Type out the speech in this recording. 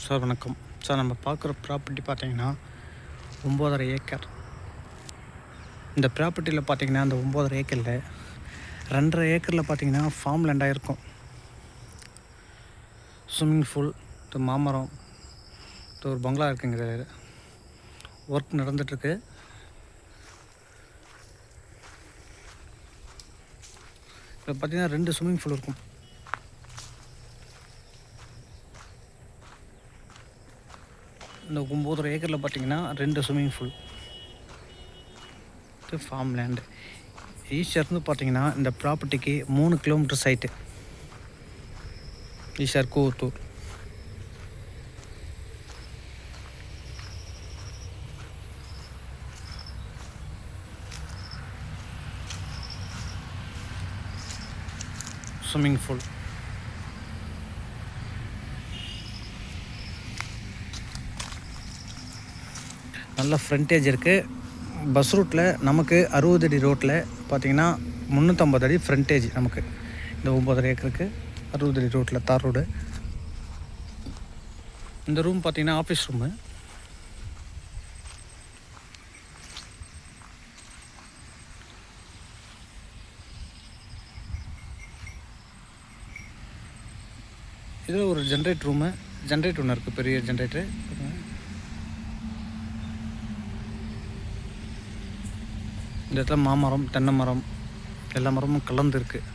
Sir வணக்கம் sir. நம்ம பார்க்குற ப்ராப்பர்ட்டி பார்த்தீங்கன்னா 9.5 ஏக்கர். இந்த ப்ராப்பர்ட்டியில் பார்த்தீங்கன்னா அந்த 9.5 ஏக்கரில் 2.5 ஏக்கரில் பார்த்தீங்கன்னா ஃபார்ம் லேண்டாக இருக்கும். ஸ்விம்மிங் பூல், மாமரம், ஒரு பங்களா இருக்குங்க. ஒர்க் நடந்துகிட்ருக்கு. இதில் பார்த்தீங்கன்னா 2 ஸ்விம்மிங் பூல் இருக்கும். இந்த 9.5 ஏக்கரில் பார்த்தீங்கன்னா 2 ஸ்விம்மிங் பூல், ஃபார்ம் லேண்டு. ஈஷர்னு பார்த்தீங்கன்னா இந்த ப்ராப்பர்ட்டிக்கு 3 kilometre site. Eshar Koovathur. Swimming pool, நல்ல ஃப்ரண்டேஜ் இருக்குது. பஸ் ரூட்டில் நமக்கு 60 அடி ரோட்டில் பார்த்திங்கன்னா 350 அடி ஃப்ரண்டேஜ். நமக்கு இந்த 9.5 ஏக்கருக்கு 60 அடி ரோட்டில் தார் ரோடு. இந்த ரூம் பார்த்திங்கன்னா ஆஃபீஸ் ரூமு. இதில் ஒரு ஜென்ரேட்டர் ரூமு, ஜென்ரேட்டர் ஒன்று இருக்குது, பெரிய ஜென்ரேட்டரு. இந்த இடத்துல மாமரம், தென்னை மரம், எல்லா மரமும் கலந்து இருக்குது.